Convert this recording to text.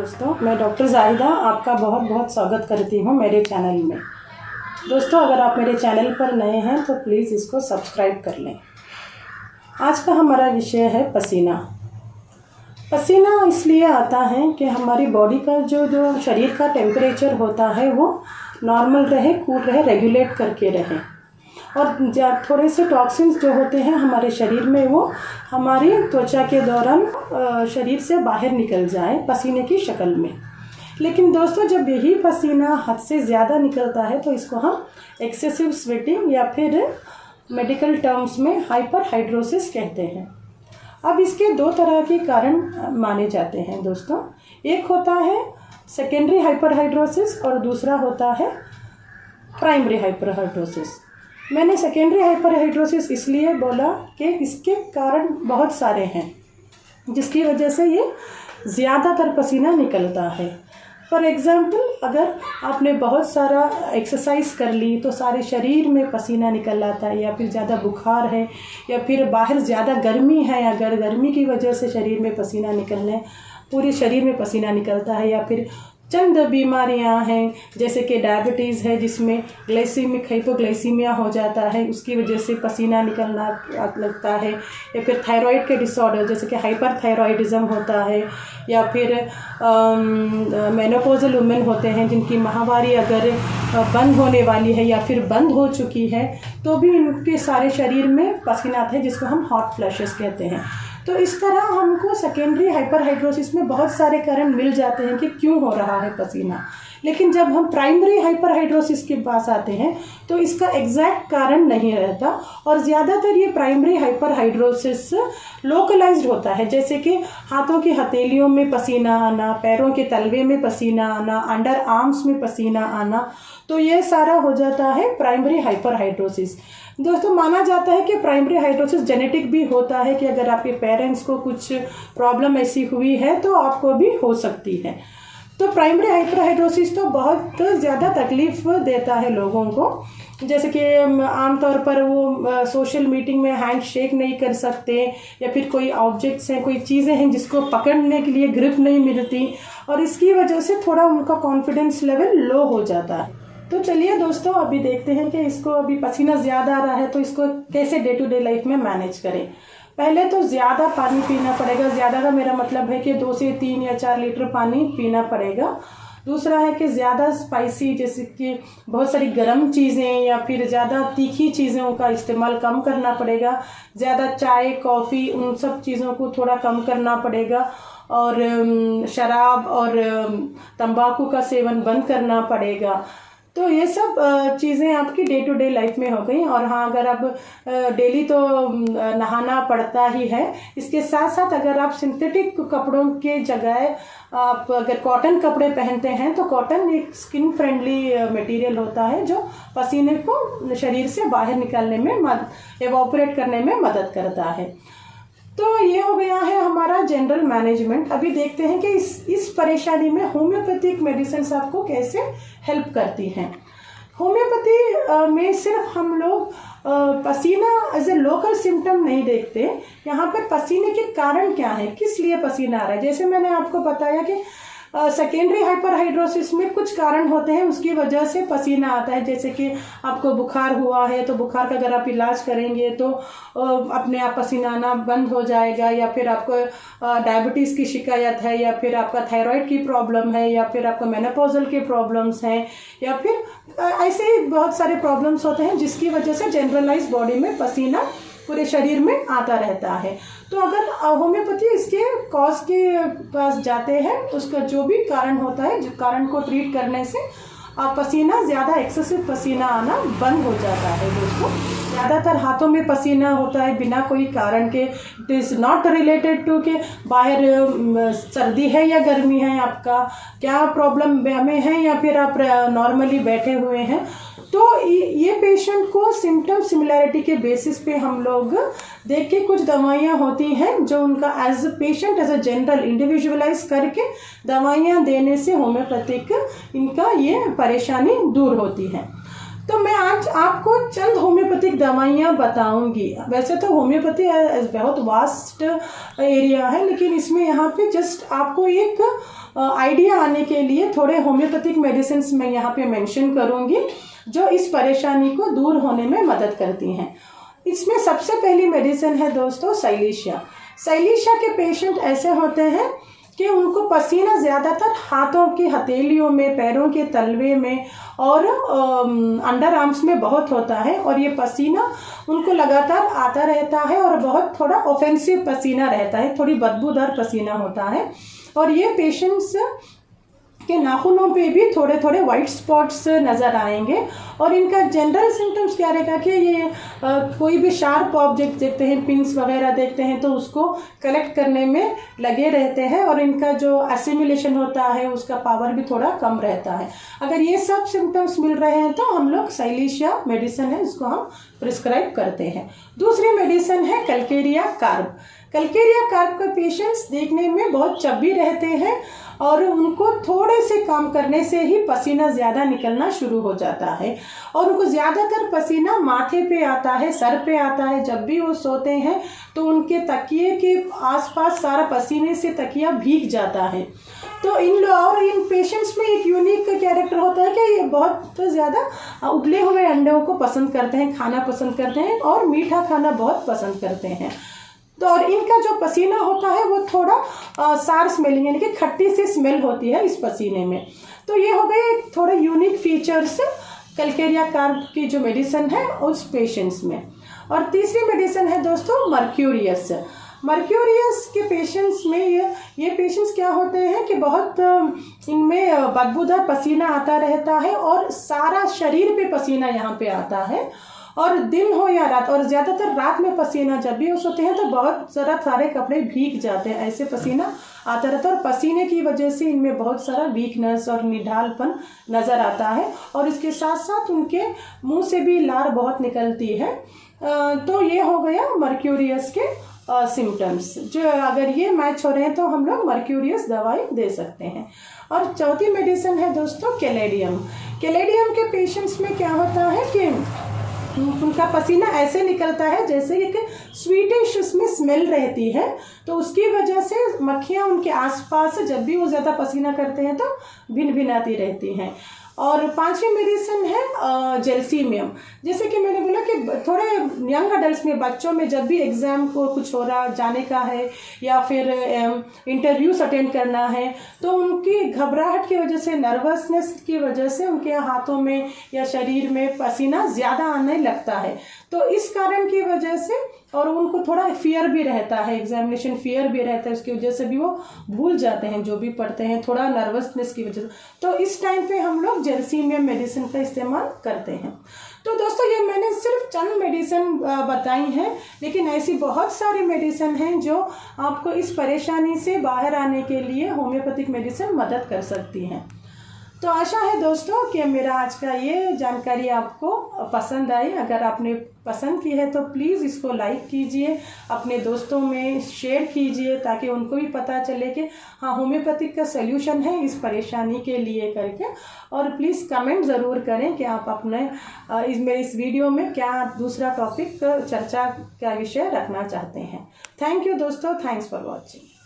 दोस्तों, मैं डॉक्टर जाहिदा आपका बहुत बहुत स्वागत करती हूँ मेरे चैनल में। दोस्तों, अगर आप मेरे चैनल पर नए हैं तो प्लीज़ इसको सब्सक्राइब कर लें। आज का हमारा विषय है पसीना। पसीना इसलिए आता है कि हमारी बॉडी का जो शरीर का टेम्परेचर होता है वो नॉर्मल रहे, कूल रहे, रेगुलेट करके रहे। और थोड़े से टॉक्सिन्स जो होते हैं हमारे शरीर में वो हमारी त्वचा के दौरान शरीर से बाहर निकल जाए पसीने की शक्ल में। लेकिन दोस्तों, जब यही पसीना हद से ज़्यादा निकलता है तो इसको हम एक्सेसिव स्वेटिंग या फिर मेडिकल टर्म्स में हाइपरहाइड्रोसिस कहते हैं। अब इसके दो तरह के कारण माने जाते हैं दोस्तों। एक होता है सेकेंडरी हाइपरहाइड्रोसिस और दूसरा होता है प्राइमरी हाइपरहाइड्रोसिस। मैंने सेकेंडरी हाइपरहाइड्रोसिस इसलिए बोला कि इसके कारण बहुत सारे हैं जिसकी वजह से ये ज़्यादातर पसीना निकलता है। फॉर एग्ज़ाम्पल, अगर आपने बहुत सारा एक्सरसाइज कर ली तो सारे शरीर में पसीना निकल आता है, या फिर ज़्यादा बुखार है, या फिर बाहर ज़्यादा गर्मी है, या गर्मी की वजह से शरीर में पसीना निकलने पूरे शरीर में पसीना निकलता है, या फिर चंद बीमारियां हैं जैसे कि डायबिटीज़ है जिसमें ग्लाइसेमिक हाइपोग्लाइसीमिया हो जाता है, उसकी वजह से पसीना निकलना लगता है, या फिर थायराइड के डिसऑर्डर जैसे कि हाइपरथायराइडिज्म होता है, या फिर मेनोपॉजल वुमेन होते हैं जिनकी माहवारी अगर बंद होने वाली है या फिर बंद हो चुकी है तो भी इनके सारे शरीर में पसीना आता है जिसको हम हॉट फ्लैशेस कहते हैं। तो इस तरह हमको सेकेंडरी हाइपरहाइड्रोसिस में बहुत सारे कारण मिल जाते हैं कि क्यों हो रहा है पसीना। लेकिन जब हम प्राइमरी हाइपरहाइड्रोसिस के पास आते हैं तो इसका एग्जैक्ट कारण नहीं रहता, और ज़्यादातर ये प्राइमरी हाइपरहाइड्रोसिस लोकलाइज्ड होता है, जैसे कि हाथों की हथेलियों में पसीना आना, पैरों के तलवे में पसीना आना, अंडर आर्म्स में पसीना आना, तो ये सारा हो जाता है प्राइमरी हाइपरहाइड्रोसिस। दोस्तों, माना जाता है कि प्राइमरी हाइड्रोसिस जेनेटिक भी होता है कि अगर आपके पेरेंट्स को कुछ प्रॉब्लम ऐसी हुई है तो आपको भी हो सकती है। तो प्राइमरी हाइपरहाइड्रोसिस तो बहुत ज़्यादा तकलीफ देता है लोगों को, जैसे कि आमतौर पर वो सोशल मीटिंग में हैंड शेक नहीं कर सकते, या फिर कोई ऑब्जेक्ट्स हैं, कोई चीज़ें हैं जिसको पकड़ने के लिए ग्रिप नहीं मिलती, और इसकी वजह से थोड़ा उनका कॉन्फिडेंस लेवल लो हो जाता है। तो चलिए दोस्तों, अभी देखते हैं कि इसको अभी पसीना ज़्यादा आ रहा है तो इसको कैसे डे टू डे लाइफ में मैनेज करें। पहले तो ज़्यादा पानी पीना पड़ेगा। ज़्यादा का मेरा मतलब है कि 2 से 3 या 4 लीटर पानी पीना पड़ेगा। दूसरा है कि ज़्यादा स्पाइसी जैसे कि बहुत सारी गर्म चीज़ें या फिर ज़्यादा तीखी चीज़ों का इस्तेमाल कम करना पड़ेगा। ज़्यादा चाय, कॉफ़ी, उन सब चीज़ों को थोड़ा कम करना पड़ेगा, और शराब और तंबाकू का सेवन बंद करना पड़ेगा। तो ये सब चीज़ें आपकी डे टू डे लाइफ में हो गई। और हाँ, अगर आप डेली तो नहाना पड़ता ही है, इसके साथ साथ अगर आप सिंथेटिक कपड़ों के जगह आप अगर कॉटन कपड़े पहनते हैं तो कॉटन एक स्किन फ्रेंडली मटेरियल होता है जो पसीने को शरीर से बाहर निकालने में एवोपरेट करने में मदद करता है। तो ये हो गया है हमारा जनरल मैनेजमेंट। अभी देखते हैं कि इस परेशानी में होम्योपैथिक मेडिसिन आपको कैसे हेल्प करती हैं। होम्योपैथी में सिर्फ हम लोग पसीना एज ए लोकल सिम्टम नहीं देखते, यहाँ पर पसीने के कारण क्या है, किस लिए पसीना आ रहा है। जैसे मैंने आपको बताया कि सेकेंडरी हाइपरहाइड्रोसिस में कुछ कारण होते हैं उसकी वजह से पसीना आता है, जैसे कि आपको बुखार हुआ है तो बुखार का अगर आप इलाज करेंगे तो अपने आप पसीना आना बंद हो जाएगा, या फिर आपको डायबिटीज़ की शिकायत है, या फिर आपका थायराइड की प्रॉब्लम है, या फिर आपको मेनोपॉजल के प्रॉब्लम्स हैं, या फिर ऐसे ही बहुत सारे प्रॉब्लम्स होते हैं जिसकी वजह से जनरलाइज बॉडी में पसीना पूरे शरीर में आता रहता है। तो अगर होम्योपैथी इसके कॉज के पास जाते हैं, उसका जो भी कारण होता है, जो कारण को ट्रीट करने से पसीना ज़्यादा एक्सेसिव पसीना आना बंद हो जाता है। दोस्तों, ज़्यादातर हाथों में पसीना होता है बिना कोई कारण के। It is not related to कि बाहर सर्दी है या गर्मी है, आपका क्या प्रॉब्लम में है, या फिर आप नॉर्मली बैठे हुए हैं। तो ये पेशेंट को सिम्टम सिमिलैरिटी के बेसिस पे हम लोग देख के कुछ दवाइयाँ होती हैं जो उनका as a patient as a general individualize करके दवाइयाँ देने से होम्योपैथिक इनका ये परेशानी दूर होती है। तो मैं आज आपको चंद होम्योपैथिक दवाइयाँ बताऊंगी। वैसे तो होम्योपैथी बहुत वास्ट एरिया है, लेकिन इसमें यहाँ पे जस्ट आपको एक आइडिया आने के लिए थोड़े होम्योपैथिक मेडिसिन मैं यहाँ पे मेंशन करूँगी जो इस परेशानी को दूर होने में मदद करती हैं। इसमें सबसे पहली मेडिसिन है दोस्तों साइलेशिया। साइलेशिया के पेशेंट ऐसे होते हैं कि उनको पसीना ज़्यादातर हाथों की हथेलियों में, पैरों के तलवे में और अंडर आर्म्स में बहुत होता है, और ये पसीना उनको लगातार आता रहता है और बहुत थोड़ा ऑफेंसिव पसीना रहता है, थोड़ी बदबूदार पसीना होता है। और ये पेशेंट्स के नाखूनों पे भी थोड़े थोड़े वाइट स्पॉट्स नज़र आएंगे। और इनका जनरल सिम्टम्स क्या रहेगा कि ये कोई भी शार्प ऑब्जेक्ट देखते हैं, पिंस वगैरह देखते हैं, तो उसको कलेक्ट करने में लगे रहते हैं, और इनका जो एसिमिलेशन होता है उसका पावर भी थोड़ा कम रहता है। अगर ये सब सिम्टम्स मिल रहे हैं तो हम लोग साइलेशिया मेडिसिन है इसको हम प्रिस्क्राइब करते हैं। दूसरी मेडिसिन है कैलकेरिया कार्ब। कैलकेरिया कार्ब के पेशेंट्स देखने में बहुत चब्बी रहते हैं और उनको थोड़े से काम करने से ही पसीना ज़्यादा निकलना शुरू हो जाता है, और उनको ज़्यादातर पसीना माथे पे आता है, सर पे आता है। जब भी वो सोते हैं तो उनके तकिए के आसपास सारा पसीने से तकिया भीग जाता है। तो इन पेशेंट्स में एक यूनिक कैरेक्टर होता है कि ये बहुत ज़्यादा उबले हुए अंडों को पसंद करते हैं, खाना पसंद करते हैं, और मीठा खाना बहुत पसंद करते हैं। तो और इनका जो पसीना होता है वो थोड़ा सार स्मेलिंग, यानी कि खट्टी सी स्मेल होती है इस पसीने में। तो ये हो गए थोड़े यूनिक फीचर्स कैलकेरिया कार्ब की जो मेडिसिन है उस पेशेंट्स में। और तीसरी मेडिसिन है दोस्तों मर्क्यूरियस। मर्क्यूरियस के पेशेंट्स में ये पेशेंट्स क्या होते हैं कि बहुत इनमें बदबूदार पसीना आता रहता है और सारा शरीर पे पसीना यहाँ पे आता है, और दिन हो या रात, और ज़्यादातर रात में पसीना जब भी सोते हैं तो बहुत ज़रा सारे कपड़े भीग जाते हैं, ऐसे पसीना आता रहता है। और पसीने की वजह से इनमें बहुत सारा वीकनेस और निढालपन नज़र आता है, और इसके साथ साथ उनके मुंह से भी लार बहुत निकलती है। तो ये हो गया मर्क्यूरियस के सिम्टम्स, जो अगर ये मैच हो रहे हैं तो हम लोग मर्क्यूरियस दवाई दे सकते हैं। और चौथी मेडिसिन है दोस्तों कैलेडियम। कैलेडियम के पेशेंट्स में क्या होता है कि उनका पसीना ऐसे निकलता है जैसे एक स्वीटिश उसमें स्मेल रहती है, तो उसकी वजह से मक्खियाँ उनके आसपास जब भी वो ज़्यादा पसीना करते हैं तो भिन भिनाती रहती हैं। और पांचवी मेडिसिन है जेल्सीमियम। जैसे कि मैंने बोला कि थोड़े यंग अडल्ट में, बच्चों में जब भी एग्ज़ाम को कुछ हो रहा जाने का है या फिर इंटरव्यूज अटेंड करना है, तो उनकी घबराहट की वजह से, नर्वसनेस की वजह से उनके हाथों में या शरीर में पसीना ज़्यादा आने लगता है। तो इस कारण की वजह से, और उनको थोड़ा फियर भी रहता है, एग्जामिनेशन फियर भी रहता है, उसकी वजह से भी वो भूल जाते हैं जो भी पढ़ते हैं, थोड़ा नर्वसनेस की वजह से। तो इस टाइम पे हम लोग जेल्सीमियम मेडिसिन का इस्तेमाल करते हैं। तो दोस्तों ये मैंने सिर्फ चंद मेडिसिन बताई हैं, लेकिन ऐसी बहुत सारी मेडिसिन हैं जो आपको इस परेशानी से बाहर आने के लिए होम्योपैथिक मेडिसिन मदद कर सकती हैं। तो आशा है दोस्तों कि मेरा आज का ये जानकारी आपको पसंद आई। अगर आपने पसंद की है तो प्लीज़ इसको लाइक कीजिए, अपने दोस्तों में शेयर कीजिए, ताकि उनको भी पता चले कि हाँ होम्योपैथिक का सल्यूशन है इस परेशानी के लिए करके। और प्लीज़ कमेंट ज़रूर करें कि आप अपने इस वीडियो में क्या दूसरा टॉपिक चर्चा का विषय रखना चाहते हैं। थैंक यू दोस्तों, थैंक्स फॉर वॉचिंग।